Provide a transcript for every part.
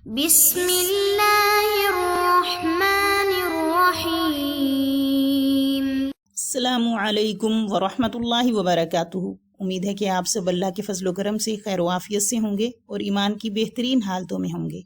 بسم اللہ الرحمن الرحیم۔ السلام علیکم ورحمۃ اللہ وبرکاتہ۔ امید ہے کہ آپ سب اللہ کے فضل و کرم سے خیر و عافیت سے ہوں گے اور ایمان کی بہترین حالتوں میں ہوں گے۔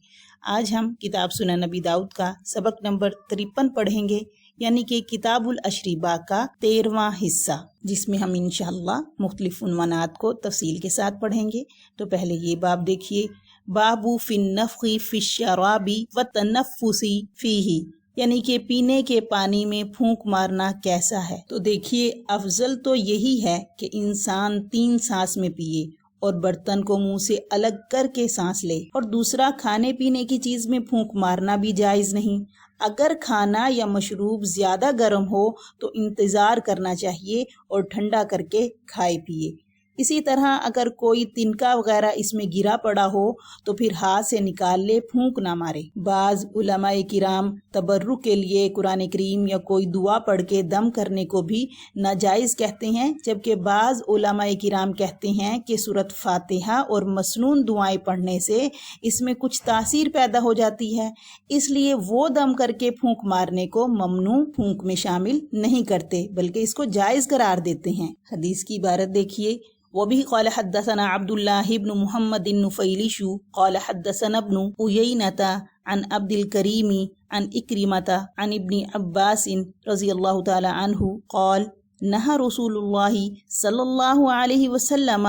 آج ہم کتاب سنن نبی داؤد کا سبق نمبر 53 پڑھیں گے، یعنی کہ کتاب الاشربہ کا 13واں حصہ، جس میں ہم انشاءاللہ مختلف عنوانات کو تفصیل کے ساتھ پڑھیں گے۔ تو پہلے یہ باب دیکھیے، باب فی النفخ فی الشراب والتنفس فیہ، یعنی کہ پینے کے پانی میں پھونک مارنا کیسا ہے۔ تو دیکھیے، افضل تو یہی ہے کہ انسان 3 سانس میں پیے اور برتن کو منہ سے الگ کر کے سانس لے، اور دوسرا کھانے پینے کی چیز میں پھونک مارنا بھی جائز نہیں۔ اگر کھانا یا مشروب زیادہ گرم ہو تو انتظار کرنا چاہیے اور ٹھنڈا کر کے کھائے پیے۔ اسی طرح اگر کوئی تنکا وغیرہ اس میں گرا پڑا ہو تو پھر ہاتھ سے نکال لے، پھونک نہ مارے۔ بعض علماء کرام تبرک کے لیے قرآن کریم یا کوئی دعا پڑھ کے دم کرنے کو بھی ناجائز کہتے ہیں، جبکہ بعض علماء کرام کہتے ہیں کہ سورۃ فاتحہ اور مسنون دعائیں پڑھنے سے اس میں کچھ تاثیر پیدا ہو جاتی ہے، اس لیے وہ دم کر کے پھونک مارنے کو ممنوع پھونک میں شامل نہیں کرتے، بلکہ اس کو جائز قرار دیتے ہیں۔ حدیث کی عبارت دیکھیے، وبه قال حدثنا عبد الله بن محمد النفيلش قال حدثنا ابن عيينة عن عبد الكريم عن إكرمة عن ابن عباس رضي الله تعالى عنه قال نهى رسول الله صلی اللہ علیہ وسلم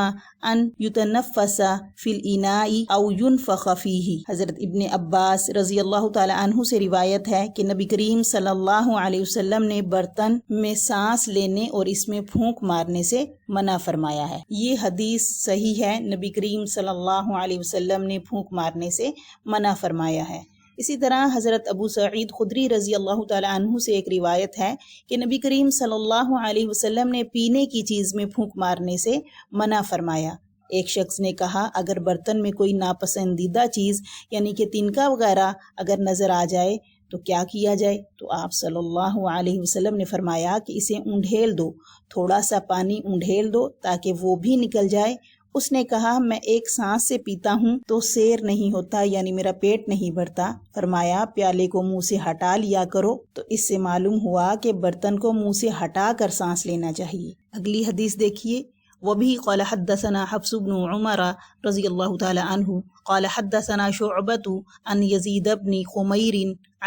ان يتنفس في الاناء او ينفخ فيه۔ حضرت ابن عباس رضی اللہ تعالی عنہ سے روایت ہے کہ نبی کریم صلی اللہ علیہ وسلم نے برتن میں سانس لینے اور اس میں پھونک مارنے سے منع فرمایا ہے۔ یہ حدیث صحیح ہے، نبی کریم صلی اللہ علیہ وسلم نے پھونک مارنے سے منع فرمایا ہے۔ اسی طرح حضرت ابو سعید خدری رضی اللہ تعالی عنہ سے ایک روایت ہے کہ نبی کریم صلی اللہ علیہ وسلم نے پینے کی چیز میں پھونک مارنے سے منع فرمایا۔ ایک شخص نے کہا، اگر برتن میں کوئی ناپسندیدہ چیز یعنی کہ تنکا وغیرہ اگر نظر آ جائے تو کیا کیا جائے؟ تو آپ صلی اللہ علیہ وسلم نے فرمایا کہ اسے اونڈھیل دو، تھوڑا سا پانی اونڈھیل دو تاکہ وہ بھی نکل جائے۔ اس نے کہا، میں ایک سانس سے پیتا ہوں تو سیر نہیں ہوتا، یعنی میرا پیٹ نہیں بھرتا۔ فرمایا، پیالے کو منہ سے ہٹا لیا کرو۔ تو اس سے معلوم ہوا کہ برتن کو منہ سے ہٹا کر سانس لینا چاہیے۔ اگلی حدیث دیکھیے، وبه قال حدثنا حفص بن عمر رضی اللہ تعالی عنہ قال حدثنا شعبة عن يزيد بن خمير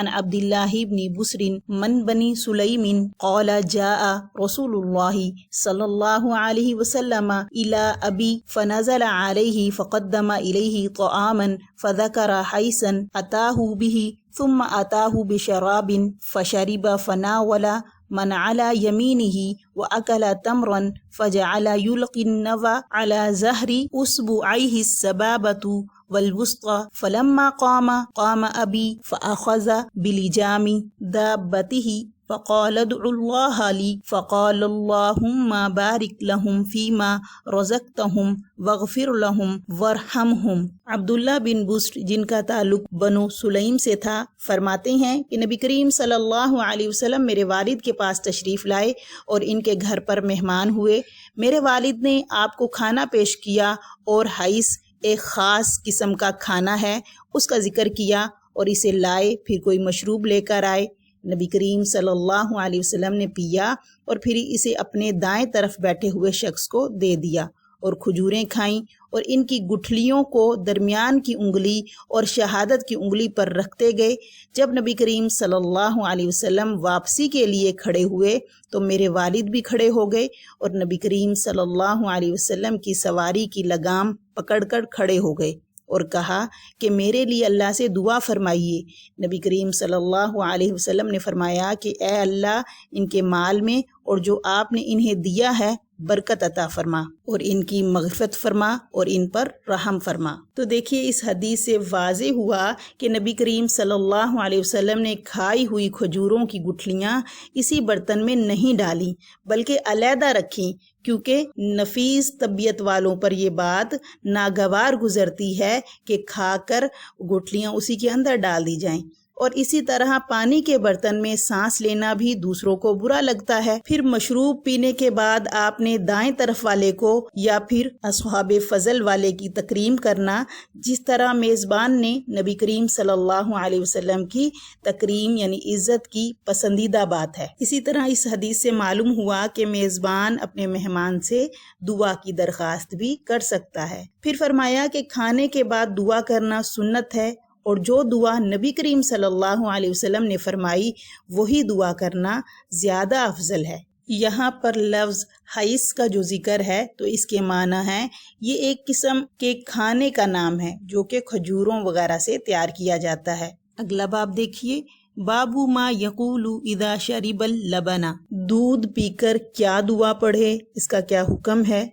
عن عبد الله بن بسر من بني سليم قال جاء رسول الله صلى الله عليه وسلم إلى أبي فنزل عليه فقدم إليه طعاما فذكر حيثا أتاه به ثم أتاه بشراب فشرب فناول من على يمينه وأكل تمرا فجعل يلقي النوى على زهر أصبعيه السبابة والوسطى فلما قام أبي فأخذ بلجام دابته فقال ادعوا الله لي فقال اللهم بارك لهم فيما رزقتهم واغفر لهم وارحمهم۔ عبداللہ بن بسر، جن کا تعلق بنو سلیم سے تھا، فرماتے ہیں کہ نبی کریم صلی اللہ علیہ وسلم میرے والد کے پاس تشریف لائے اور ان کے گھر پر مہمان ہوئے۔ میرے والد نے آپ کو کھانا پیش کیا اور حیث، ایک خاص قسم کا کھانا ہے، اس کا ذکر کیا اور اسے لائے، پھر کوئی مشروب لے کر آئے۔ نبی کریم صلی اللہ علیہ وسلم نے پیا اور پھر اسے اپنے دائیں طرف بیٹھے ہوئے شخص کو دے دیا اور کھجوریں کھائیں اور ان کی گٹھلیوں کو درمیان کی انگلی اور شہادت کی انگلی پر رکھتے گئے۔ جب نبی کریم صلی اللہ علیہ وسلم واپسی کے لیے کھڑے ہوئے تو میرے والد بھی کھڑے ہو گئے اور نبی کریم صلی اللہ علیہ وسلم کی سواری کی لگام پکڑ کر کھڑے ہو گئے اور کہا کہ میرے لیے اللہ سے دعا فرمائیے۔ نبی کریم صلی اللہ علیہ وسلم نے فرمایا کہ اے اللہ، ان کے مال میں اور جو آپ نے انہیں دیا ہے برکت عطا فرما اور ان کی مغفرت فرما اور ان پر رحم فرما۔ تو دیکھیے، اس حدیث سے واضح ہوا کہ نبی کریم صلی اللہ علیہ وسلم نے کھائی ہوئی کھجوروں کی گٹھلیاں اسی برتن میں نہیں ڈالیں بلکہ علیحدہ رکھیں، کیونکہ نفیس طبیعت والوں پر یہ بات ناگوار گزرتی ہے کہ کھا کر گٹھلیاں اسی کے اندر ڈال دی جائیں، اور اسی طرح پانی کے برتن میں سانس لینا بھی دوسروں کو برا لگتا ہے۔ پھر مشروب پینے کے بعد آپ نے دائیں طرف والے کو یا پھر اصحاب فضل والے کی تکریم کرنا، جس طرح میزبان نے نبی کریم صلی اللہ علیہ وسلم کی تکریم یعنی عزت کی پسندیدہ بات ہے۔ اسی طرح اس حدیث سے معلوم ہوا کہ میزبان اپنے مہمان سے دعا کی درخواست بھی کر سکتا ہے۔ پھر فرمایا کہ کھانے کے بعد دعا کرنا سنت ہے، اور جو دعا نبی کریم صلی اللہ علیہ وسلم نے فرمائی وہی دعا کرنا زیادہ افضل ہے۔ یہاں پر لفظ حیث کا جو ذکر ہے تو اس کے معنی ہے یہ ایک قسم کے کھانے کا نام ہے جو کہ کھجوروں وغیرہ سے تیار کیا جاتا ہے۔ اگلا باب دیکھیے، بابو ما یقول اذا شرب اللبن، دودھ پی کر کیا دعا پڑھے، اس کا کیا حکم ہے،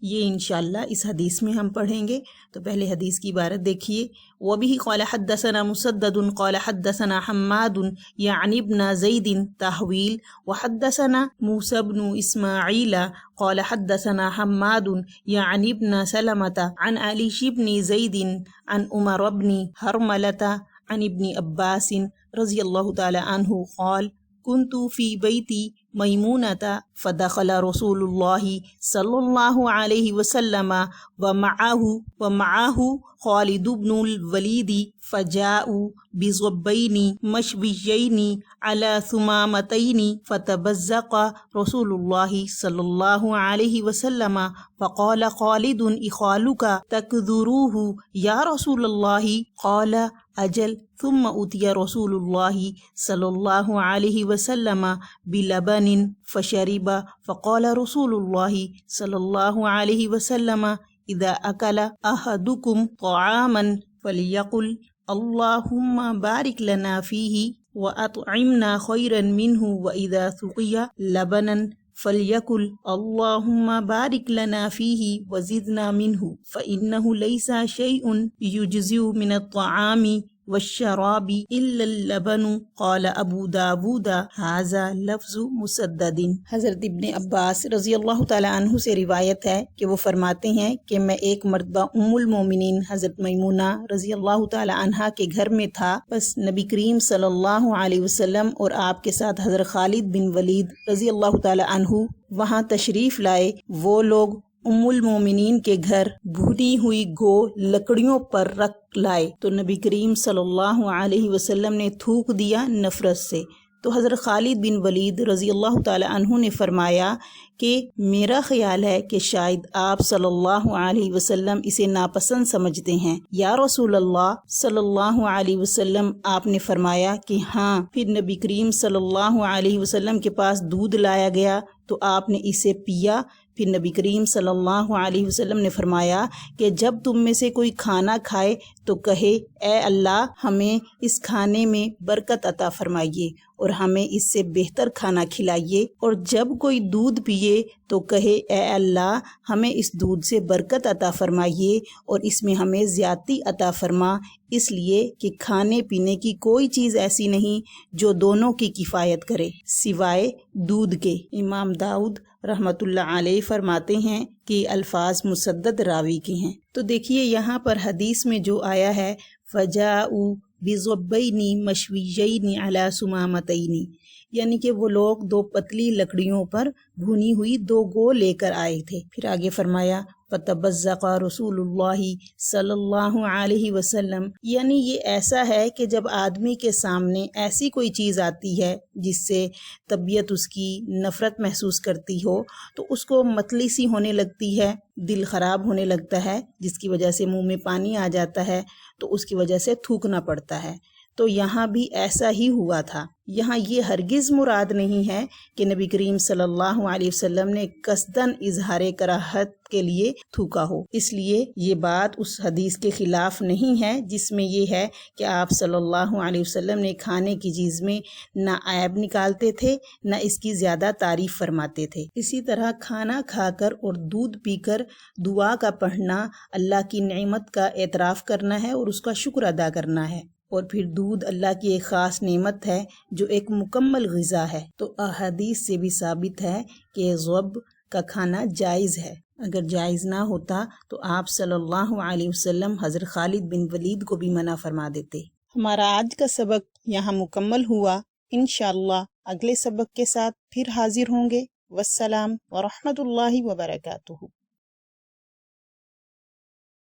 یہ انشاءاللہ اس حدیث میں ہم پڑھیں گے۔ تو پہلے حدیث کی عبارت دیکھیے، وَبِهِ قَالَ حَدَّثَنَا مُسَدَّدٌ قَالَ حَدَّثَنَا حَمَّادٌ يَعْنِي ابْنَ زَيْدٍ تَحْوِيل وَحَدَّثَنَا مُوسَى بْنُ إِسْمَاعِيلَ قَالَ حَدَّثَنَا حَمَّادٌ يَعْنِي ابْنَ سَلَمَةَ عَنْ عَلِيِّ بْنِ زَيْدٍ عَنْ عُمَرَ بْنِ حَرْمَلَةَ عن ابن عباس رضی اللہ تعالی عنہ قال كنت في بيت ميمونة فدخل رسول الله صلى الله عليه وسلم ومعه خالد بن الوليد فجاءوا بصبين مشويين على ثمامتين فتبزق رسول الله صلى الله عليه وسلم فقال خالد إخالك تكذروه يا رسول الله قال أجل ثم أتي رسول الله صلى الله عليه وسلم بلبن فشرب فقال رسول الله صلى الله عليه وسلم إذا أكل أحدكم طعاما فليقل اللهم بارك لنا فيه وأطعمنا خيرا منه وإذا سقي لبنا فليقل اللهم بارك لنا فيه وزدنا منه فإنه ليس شيء يجزئ من الطعام والشراب إلا اللبن قال ابو داود هذا لفظ مسدد۔ حضرت ابن عباس رضی اللہ تعالی عنہ سے روایت ہے کہ وہ فرماتے ہیں کہ میں ایک مرتبہ ام المومنین حضرت میمونہ رضی اللہ تعالی عنہا کے گھر میں تھا، بس نبی کریم صلی اللہ علیہ وسلم اور آپ کے ساتھ حضرت خالد بن ولید رضی اللہ تعالی عنہ وہاں تشریف لائے۔ وہ لوگ ام المومنین کے گھر بھونی ہوئی گو لکڑیوں پر رکھ لائے تو نبی کریم صلی اللہ علیہ وسلم نے تھوک دیا نفرت سے، تو حضرت خالد بن ولید رضی اللہ تعالی عنہ نے فرمایا کہ میرا خیال ہے کہ شاید آپ صلی اللہ علیہ وسلم اسے ناپسند سمجھتے ہیں۔ یا رسول اللہ صلی اللہ علیہ وسلم، آپ نے فرمایا کہ ہاں۔ پھر نبی کریم صلی اللہ علیہ وسلم کے پاس دودھ لایا گیا تو آپ نے اسے پیا۔ پھر نبی کریم صلی اللہ علیہ وسلم نے فرمایا کہ جب تم میں سے کوئی کھانا کھائے تو کہے اے اللہ ہمیں اس کھانے میں برکت عطا فرمائیے اور ہمیں اس سے بہتر کھانا کھلائیے، اور جب کوئی دودھ پیے تو کہے اے اللہ ہمیں اس دودھ سے برکت عطا فرمائیے اور اس میں ہمیں زیادتی عطا فرما، اس لیے کہ کھانے پینے کی کوئی چیز ایسی نہیں جو دونوں کی کفایت کرے سوائے دودھ کے۔ امام داؤد رحمۃ اللہ علیہ فرماتے ہیں کہ الفاظ مسدد راوی کے ہیں۔ تو دیکھیے یہاں پر حدیث میں جو آیا ہے فجاؤ بِضَبَّيْنِ مَشْوِيَّيْنِ عَلَى سُمَامَتَيْنِ، یعنی کہ وہ لوگ دو پتلی لکڑیوں پر بھونی ہوئی دو گو لے کر آئے تھے۔ پھر آگے فرمایا فَتَبَزَّقَ رسول اللہ صلی اللہ علیہ وسلم، یعنی یہ ایسا ہے کہ جب آدمی کے سامنے ایسی کوئی چیز آتی ہے جس سے طبیعت اس کی نفرت محسوس کرتی ہو تو اس کو متلی سی ہونے لگتی ہے، دل خراب ہونے لگتا ہے، جس کی وجہ سے منہ میں پانی آ جاتا ہے تو اس کی وجہ سے تھوکنا پڑتا ہے۔ تو یہاں بھی ایسا ہی ہوا تھا۔ یہاں یہ ہرگز مراد نہیں ہے کہ نبی کریم صلی اللہ علیہ وسلم نے قصداً اظہار کراہت کے لیے تھوکا ہو، اس لیے یہ بات اس حدیث کے خلاف نہیں ہے جس میں یہ ہے کہ آپ صلی اللہ علیہ وسلم نے کھانے کی چیز میں نہ عیب نکالتے تھے نہ اس کی زیادہ تعریف فرماتے تھے۔ اسی طرح کھانا کھا کر اور دودھ پی کر دعا کا پڑھنا اللہ کی نعمت کا اعتراف کرنا ہے اور اس کا شکر ادا کرنا ہے، اور پھر دودھ اللہ کی ایک خاص نعمت ہے جو ایک مکمل غذا ہے۔ تو احادیث سے بھی ثابت ہے کہ ذب کا کھانا جائز ہے۔ اگر جائز نہ ہوتا تو آپ صلی اللہ علیہ وسلم حضرت خالد بن ولید کو بھی منع فرما دیتے۔ ہمارا آج کا سبق یہاں مکمل ہوا۔ انشاءاللہ اگلے سبق کے ساتھ پھر حاضر ہوں گے۔ والسلام ورحمۃ اللہ وبرکاتہ۔